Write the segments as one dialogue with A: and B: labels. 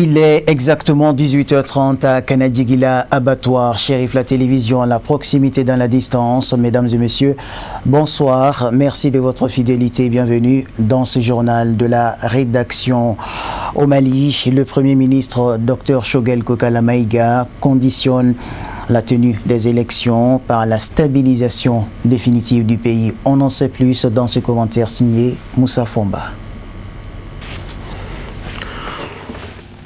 A: Il est exactement 18h30 à Kanadigila, abattoir, Chérif la télévision à la proximité dans la distance. Mesdames et messieurs, bonsoir. Merci de votre fidélité. Bienvenue dans ce journal de la rédaction. Au Mali, le Premier ministre Dr Choguel Kokala Maïga conditionne la tenue des élections par la stabilisation définitive du pays. On en sait plus dans ce commentaire signé Moussa Fomba.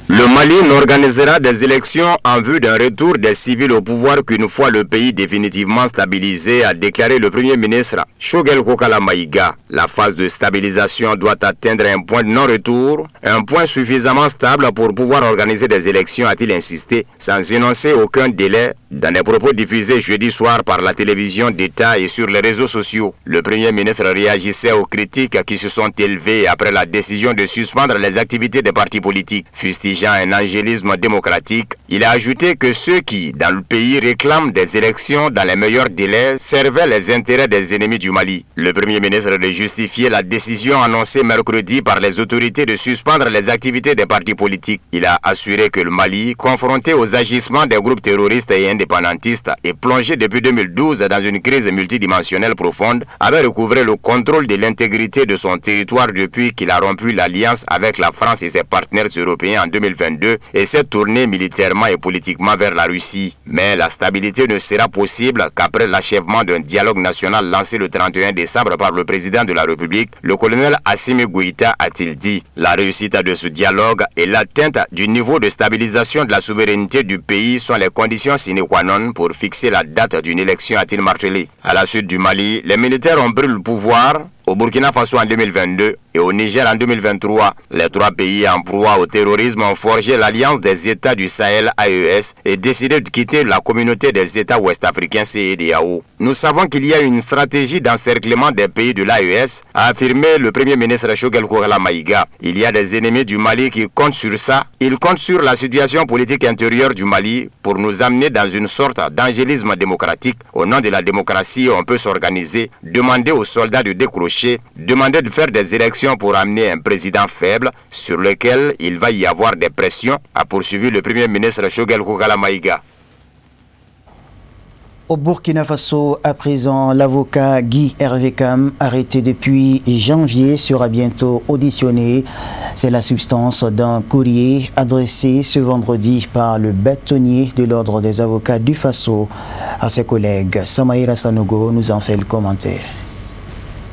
B: Le Mali n'organisera des élections en vue d'un retour des civils au pouvoir qu'une fois le pays définitivement stabilisé, a déclaré le Premier ministre Choguel Kokala Maïga. La phase de stabilisation doit atteindre un point de non-retour, un point suffisamment stable pour pouvoir organiser des élections, a-t-il insisté, sans énoncer aucun délai, dans des propos diffusés jeudi soir par la télévision d'État et sur les réseaux sociaux. Le Premier ministre réagissait aux critiques qui se sont élevées après la décision de suspendre les activités des partis politiques, fustigeant un angélisme démocratique. Il a ajouté que ceux qui, dans le pays, réclament des élections dans les meilleurs délais servaient les intérêts des ennemis du Mali. Le Premier ministre a justifié la décision annoncée mercredi par les autorités de suspendre les activités des partis politiques. Il a assuré que le Mali, confronté aux agissements des groupes terroristes et indépendantistes et plongé depuis 2012 dans une crise multidimensionnelle profonde, avait recouvré le contrôle de l'intégrité de son territoire depuis qu'il a rompu l'alliance avec la France et ses partenaires européens en 2022 et s'est tourné militairement et politiquement vers la Russie. Mais la stabilité ne sera possible qu'après l'achèvement d'un dialogue national lancé le 31 décembre par le président de la République, le colonel Assimi Goïta, a-t-il dit. La réussite de ce dialogue et l'atteinte du niveau de stabilisation de la souveraineté du pays sont les conditions sine qua non pour fixer la date d'une élection, a-t-il martelé. À la suite du Mali, les militaires ont pris le pouvoir au Burkina Faso en 2022 et au Niger en 2023. Les trois pays en proie au terrorisme ont forgé l'Alliance des États du Sahel AES et décidé de quitter la communauté des États ouest-africains CEDEAO. Nous savons qu'il y a une stratégie d'encerclement des pays de l'AES, a affirmé le Premier ministre Choguel Kokala Maïga. Il y a des ennemis du Mali qui comptent sur ça. Ils comptent sur la situation politique intérieure du Mali pour nous amener dans une sorte d'angélisme démocratique. Au nom de la démocratie, on peut s'organiser, demander aux soldats de décrocher, demander de faire des élections pour amener un président faible sur lequel il va y avoir des pressions, a poursuivi le Premier ministre Choguel Kokala Maïga.
A: Au Burkina Faso, à présent, l'avocat Guy Hervé Kam, arrêté depuis janvier, sera bientôt auditionné. C'est la substance d'un courrier adressé ce vendredi par le bâtonnier de l'ordre des avocats du Faso à ses collègues. Samaïra Sanogo nous en fait le commentaire.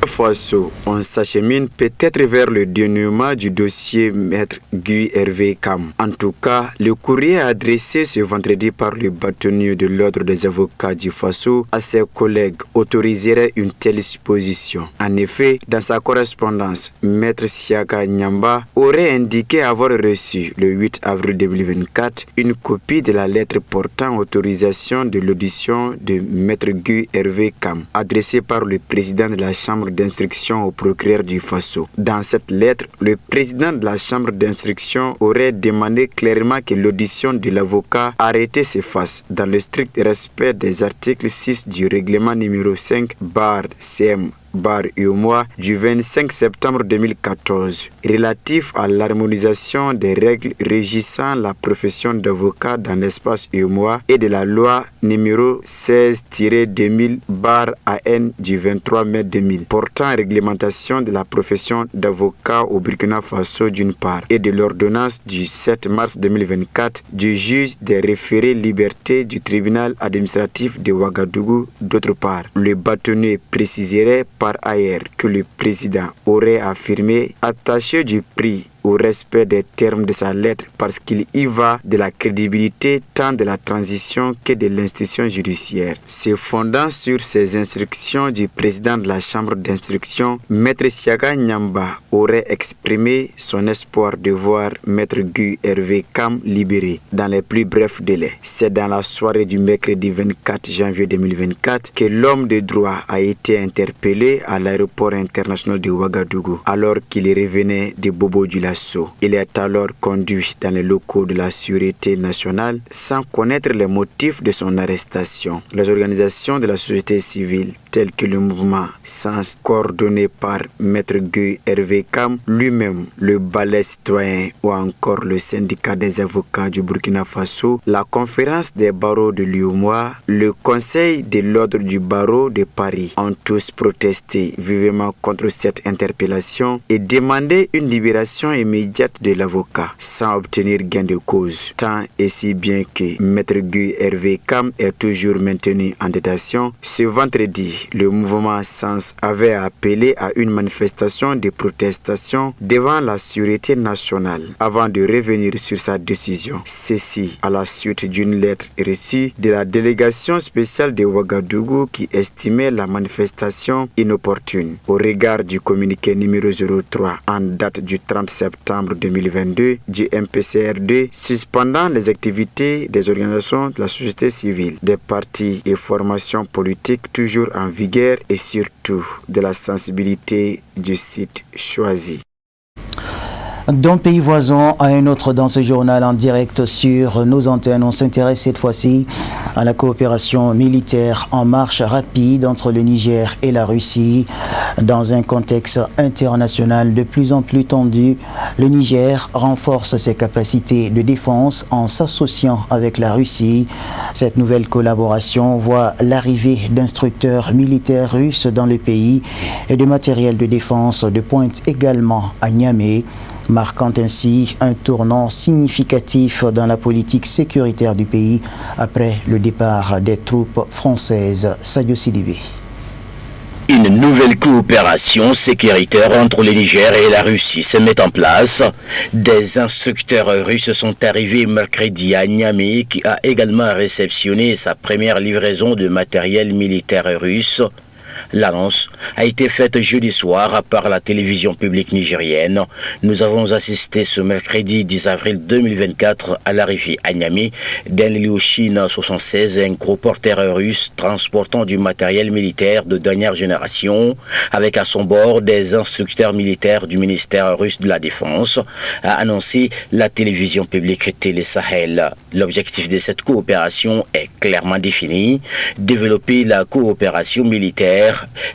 C: Faso, on s'achemine peut-être vers le dénouement du dossier Maître Guy Hervé Kam. En tout cas, le courrier adressé ce vendredi par le bâtonnier de l'ordre des avocats du Faso à ses collègues autoriserait une telle supposition. En effet, dans sa correspondance, Maître Siaka Nyamba aurait indiqué avoir reçu le 8 avril 2024 une copie de la lettre portant autorisation de l'audition de Maître Guy Hervé Kam, adressée par le président de la Chambre d'instruction au procureur du Faso. Dans cette lettre, le président de la chambre d'instruction aurait demandé clairement que l'audition de l'avocat arrêté se fasse dans le strict respect des articles 6 du règlement numéro 5/CM UMOA du 25 septembre 2014 relatif à l'harmonisation des règles régissant la profession d'avocat dans l'espace UMOA et de la loi numéro 16-2000/AN du 23 mai 2000 portant réglementation de la profession d'avocat au Burkina Faso d'une part et de l'ordonnance du 7 mars 2024 du juge des référés liberté du tribunal administratif de Ouagadougou d'autre part. Le bâtonnier préciserait par ailleurs que le président aurait affirmé attaché du prix au respect des termes de sa lettre parce qu'il y va de la crédibilité tant de la transition que de l'institution judiciaire. Se fondant sur ces instructions du président de la chambre d'instruction, Maître Siaka Nyamba aurait exprimé son espoir de voir Maître Guy Hervé Kam libéré dans les plus brefs délais. C'est dans la soirée du mercredi 24 janvier 2024 que l'homme de droit a été interpellé à l'aéroport international de Ouagadougou alors qu'il revenait de Bobo-Dioulasso. Faso. Il est alors conduit dans les locaux de la Sûreté nationale sans connaître les motifs de son arrestation. Les organisations de la société civile telles que le mouvement Sens, coordonné par Maître Guy Hervé Kam lui-même, le Balai citoyen ou encore le syndicat des avocats du Burkina Faso, la conférence des barreaux de l'UEMOA, le conseil de l'ordre du barreau de Paris ont tous protesté vivement contre cette interpellation et demandé une libération immédiate de l'avocat sans obtenir gain de cause. Tant et si bien que Maître Guy Hervé Kam est toujours maintenu en détention. Ce vendredi, le mouvement Sens avait appelé à une manifestation de protestation devant la Sûreté nationale avant de revenir sur sa décision. Ceci à la suite d'une lettre reçue de la délégation spéciale de Ouagadougou qui estimait la manifestation inopportune. Au regard du communiqué numéro 03 en date du 30 septembre 2022 du MPCRD suspendant les activités des organisations de la société civile, des partis et formations politiques toujours en vigueur et surtout de la sensibilité du site choisi.
A: D'un pays voisin à un autre dans ce journal en direct sur nos antennes, on s'intéresse cette fois-ci à la coopération militaire en marche rapide entre le Niger et la Russie. Dans un contexte international de plus en plus tendu, le Niger renforce ses capacités de défense en s'associant avec la Russie. Cette nouvelle collaboration voit l'arrivée d'instructeurs militaires russes dans le pays et de matériel de défense de pointe également à Niamey, marquant ainsi un tournant significatif dans la politique sécuritaire du pays après le départ des troupes françaises. Sadio Sidibé.
D: Une nouvelle coopération sécuritaire entre le Niger et la Russie se met en place. Des instructeurs russes sont arrivés mercredi à Niamey, qui a également réceptionné sa première livraison de matériel militaire russe. L'annonce a été faite jeudi soir par la télévision publique nigérienne. Nous avons assisté ce mercredi 10 avril 2024 à l'arrivée à Niamey d'un Ilyushin 76, un gros porteur russe transportant du matériel militaire de dernière génération, avec à son bord des instructeurs militaires du ministère russe de la Défense, a annoncé la télévision publique Télé Sahel. L'objectif de cette coopération est clairement défini: développer la coopération militaire.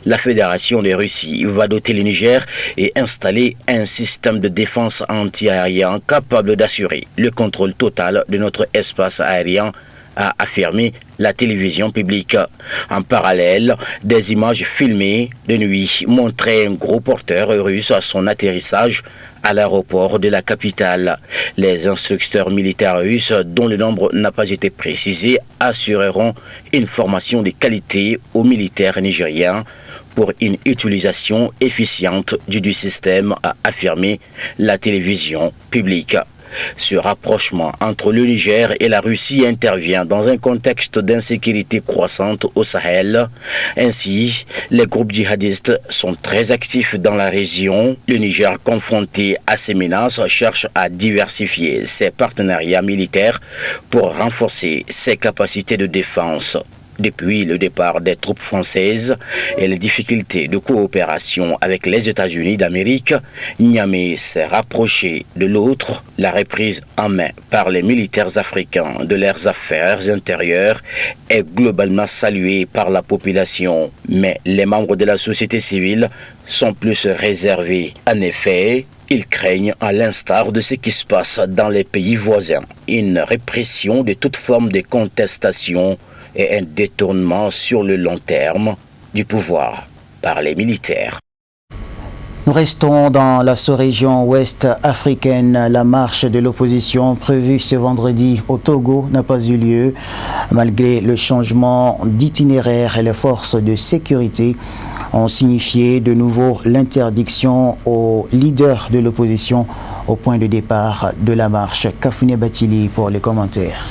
D: La Fédération de Russie va doter le Niger et installer un système de défense anti-aérien capable d'assurer le contrôle total de notre espace aérien, a affirmé la télévision publique. En parallèle, des images filmées de nuit montraient un gros porteur russe à son atterrissage à l'aéroport de la capitale. Les instructeurs militaires russes, dont le nombre n'a pas été précisé, assureront une formation de qualité aux militaires nigériens pour une utilisation efficiente du système, a affirmé la télévision publique. Ce rapprochement entre le Niger et la Russie intervient dans un contexte d'insécurité croissante au Sahel. Ainsi, les groupes djihadistes sont très actifs dans la région. Le Niger, confronté à ces menaces, cherche à diversifier ses partenariats militaires pour renforcer ses capacités de défense. Depuis le départ des troupes françaises et les difficultés de coopération avec les États-Unis d'Amérique, Niamey s'est rapproché de l'autre. La reprise en main par les militaires africains de leurs affaires intérieures est globalement saluée par la population. Mais les membres de la société civile sont plus réservés. En effet, ils craignent, à l'instar de ce qui se passe dans les pays voisins, une répression de toute forme de contestation et un détournement sur le long terme du pouvoir par les militaires.
A: Nous restons dans la sous-région ouest africaine. La marche de l'opposition prévue ce vendredi au Togo n'a pas eu lieu. Malgré le changement d'itinéraire, et les forces de sécurité ont signifié de nouveau l'interdiction aux leaders de l'opposition au point de départ de la marche. Kafouné Batili pour les commentaires.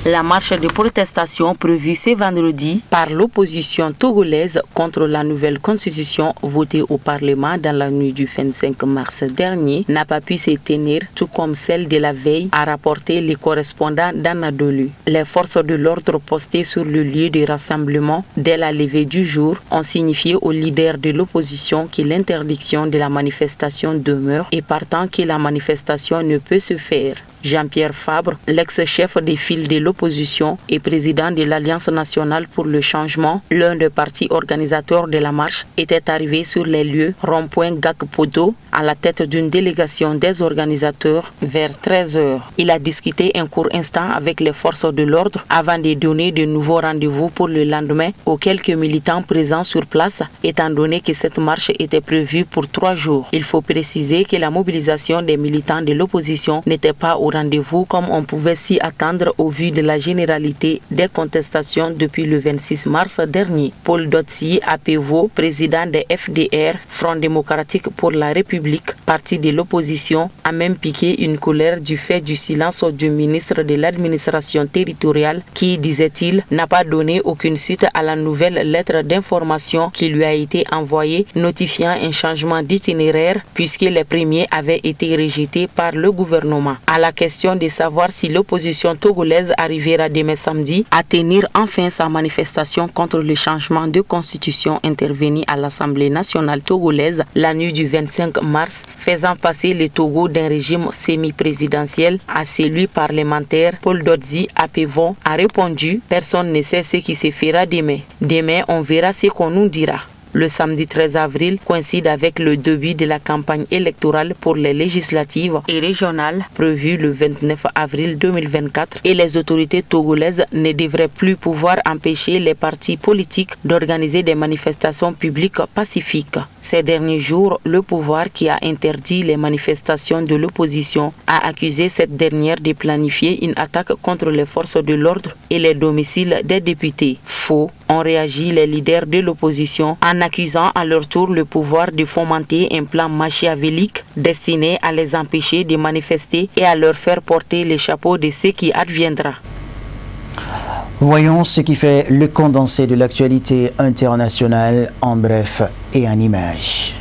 E: La marche de protestation prévue ce vendredi par l'opposition togolaise contre la nouvelle constitution votée au Parlement dans la nuit du 25 mars dernier n'a pas pu se tenir, tout comme celle de la veille, a rapporté les correspondants d'Anadolu. Les forces de l'ordre postées sur le lieu de rassemblement dès la levée du jour ont signifié aux leaders de l'opposition que l'interdiction de la manifestation demeure et partant que la manifestation ne peut se faire. Jean-Pierre Fabre, l'ex-chef des files de l'opposition et président de l'Alliance nationale pour le changement, l'un des partis organisateurs de la marche, était arrivé sur les lieux rond-point Gakpodo à la tête d'une délégation des organisateurs vers 13h. Il a discuté un court instant avec les forces de l'ordre avant de donner de nouveaux rendez-vous pour le lendemain aux quelques militants présents sur place, étant donné que cette marche était prévue pour 3 jours. Il faut préciser que la mobilisation des militants de l'opposition n'était pas au rendez-vous comme on pouvait s'y attendre au vu de la généralité des contestations depuis le 26 mars dernier. Paul Dotsi Apevo, président des FDR, Front démocratique pour la République, parti de l'opposition, a même piqué une colère du fait du silence du ministre de l'administration territoriale qui, disait-il, n'a pas donné aucune suite à la nouvelle lettre d'information qui lui a été envoyée notifiant un changement d'itinéraire puisque les premiers avaient été rejetés par le gouvernement. À la question de savoir si l'opposition togolaise arrivera demain samedi à tenir enfin sa manifestation contre le changement de constitution intervenu à l'Assemblée nationale togolaise la nuit du 25 mars, faisant passer le Togo d'un régime semi-présidentiel à celui parlementaire, Paul Dotsi Apevon a répondu « Personne ne sait ce qui se fera demain. Demain, on verra ce qu'on nous dira ». Le samedi 13 avril coïncide avec le début de la campagne électorale pour les législatives et régionales prévues le 29 avril 2024 et les autorités togolaises ne devraient plus pouvoir empêcher les partis politiques d'organiser des manifestations publiques pacifiques. Ces derniers jours, le pouvoir qui a interdit les manifestations de l'opposition a accusé cette dernière de planifier une attaque contre les forces de l'ordre et les domiciles des députés. Faux, ont réagi les leaders de l'opposition en accusant à leur tour le pouvoir de fomenter un plan machiavélique destiné à les empêcher de manifester et à leur faire porter le chapeau de ce qui adviendra.
A: Voyons ce qui fait le condensé de l'actualité internationale en bref et en images.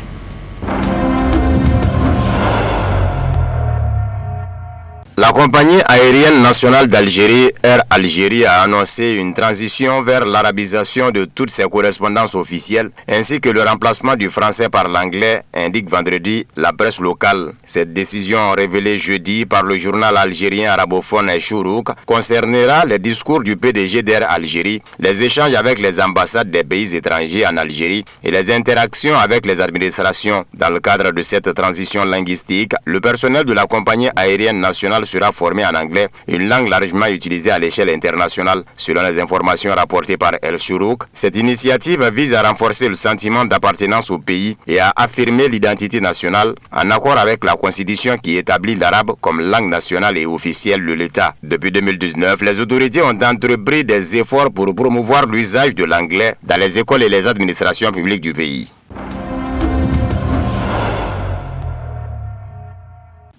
B: La compagnie aérienne nationale d'Algérie, Air Algérie, a annoncé une transition vers l'arabisation de toutes ses correspondances officielles, ainsi que le remplacement du français par l'anglais, indique vendredi la presse locale. Cette décision révélée jeudi par le journal algérien arabophone Chourouk concernera les discours du PDG d'Air Algérie, les échanges avec les ambassades des pays étrangers en Algérie et les interactions avec les administrations. Dans le cadre de cette transition linguistique, le personnel de la compagnie aérienne nationale sera formé en anglais, une langue largement utilisée à l'échelle internationale. Selon les informations rapportées par El Chourouk, cette initiative vise à renforcer le sentiment d'appartenance au pays et à affirmer l'identité nationale en accord avec la constitution qui établit l'arabe comme langue nationale et officielle de l'État. Depuis 2019, les autorités ont entrepris des efforts pour promouvoir l'usage de l'anglais dans les écoles et les administrations publiques du pays.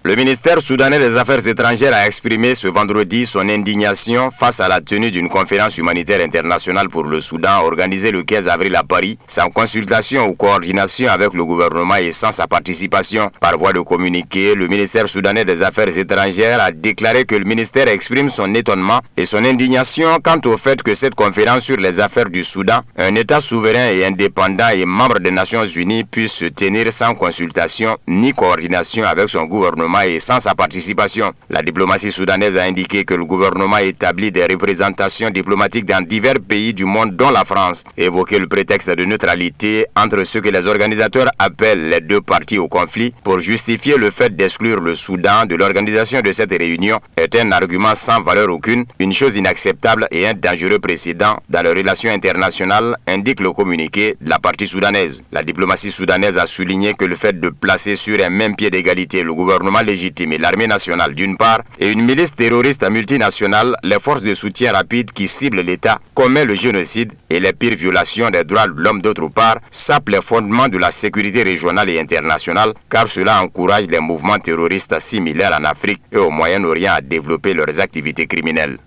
B: Le ministère soudanais des Affaires étrangères a exprimé ce vendredi son indignation face à la tenue d'une conférence humanitaire internationale pour le Soudan organisée le 15 avril à Paris, sans consultation ou coordination avec le gouvernement et sans sa participation. Par voie de communiqué, le ministère soudanais des Affaires étrangères a déclaré que le ministère exprime son étonnement et son indignation quant au fait que cette conférence sur les affaires du Soudan, un État souverain et indépendant et membre des Nations Unies, puisse se tenir sans consultation ni coordination avec son gouvernement et sans sa participation. La diplomatie soudanaise a indiqué que le gouvernement établit des représentations diplomatiques dans divers pays du monde dont la France, évoqué le prétexte de neutralité entre ce que les organisateurs appellent les deux parties au conflit pour justifier le fait d'exclure le Soudan de l'organisation de cette réunion est un argument sans valeur aucune, une chose inacceptable et un dangereux précédent dans les relations internationales, indique le communiqué de la partie soudanaise. La diplomatie soudanaise a souligné que le fait de placer sur un même pied d'égalité le gouvernement légitime et l'armée nationale d'une part et une milice terroriste multinationale, les forces de soutien rapide qui ciblent l'État, commet le génocide et les pires violations des droits de l'homme d'autre part, sapent les fondements de la sécurité régionale et internationale car cela encourage les mouvements terroristes similaires en Afrique et au Moyen-Orient à développer leurs activités criminelles.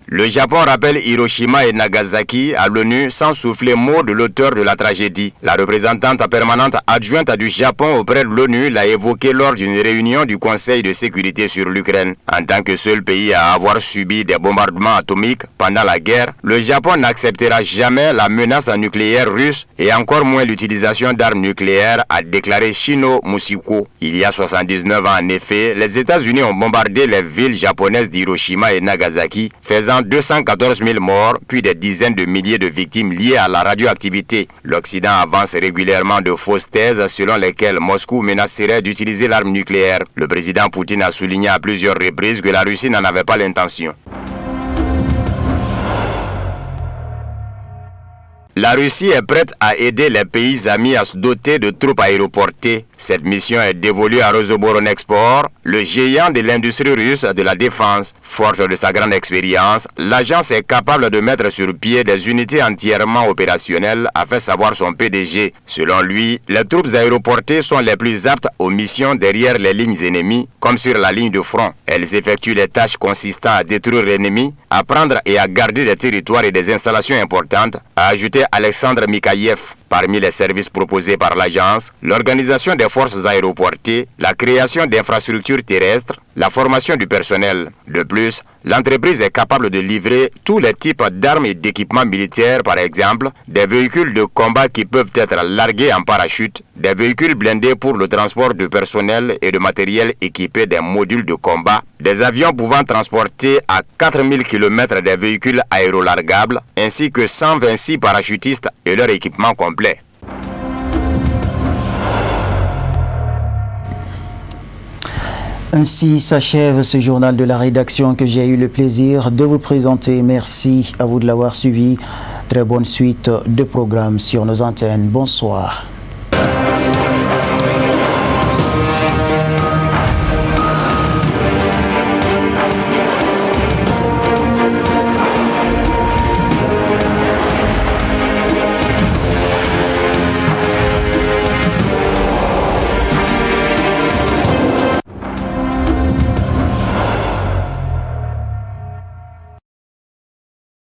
B: Le Japon rappelle Hiroshima et Nagasaki à l'ONU sans souffler mot de l'auteur de la tragédie. La représentante permanente adjointe du Japon auprès de l'ONU l'a évoqué lors d'une réunion du Conseil de sécurité sur l'Ukraine. En tant que seul pays à avoir subi des bombardements atomiques pendant la guerre, le Japon n'acceptera jamais la menace nucléaire russe et encore moins l'utilisation d'armes nucléaires, a déclaré Shino Musiko. Il y a 79 ans en effet, les États-Unis ont bombardé les villes japonaises d'Hiroshima et Nagasaki, faisant 214 000 morts, puis des dizaines de milliers de victimes liées à la radioactivité. L'Occident avance régulièrement de fausses thèses selon lesquelles Moscou menacerait d'utiliser l'arme nucléaire. Le président Poutine a souligné à plusieurs reprises que la Russie n'en avait pas l'intention. La Russie est prête à aider les pays amis à se doter de troupes aéroportées. Cette mission est dévolue à Rosoboronexport, le géant de l'industrie russe de la défense. Forte de sa grande expérience, l'agence est capable de mettre sur pied des unités entièrement opérationnelles, a fait savoir son PDG. Selon lui, les troupes aéroportées sont les plus aptes aux missions derrière les lignes ennemies, comme sur la ligne de front. Elles effectuent les tâches consistant à détruire l'ennemi, à prendre et à garder des territoires et des installations importantes, a ajouté Alexandre Mikhaïev. Parmi les services proposés par l'agence, l'organisation des forces aéroportées, la création d'infrastructures terrestres, la formation du personnel. De plus, l'entreprise est capable de livrer tous les types d'armes et d'équipements militaires, par exemple, des véhicules de combat qui peuvent être largués en parachute, des véhicules blindés pour le transport de personnel et de matériel équipés des modules de combat, des avions pouvant transporter à 4000 km des véhicules aérolargables, ainsi que 126 parachutistes et leur équipement complet.
A: Ainsi s'achève ce journal de la rédaction que j'ai eu le plaisir de vous présenter. Merci à vous de l'avoir suivi. Très bonne suite de programmes sur nos antennes. Bonsoir.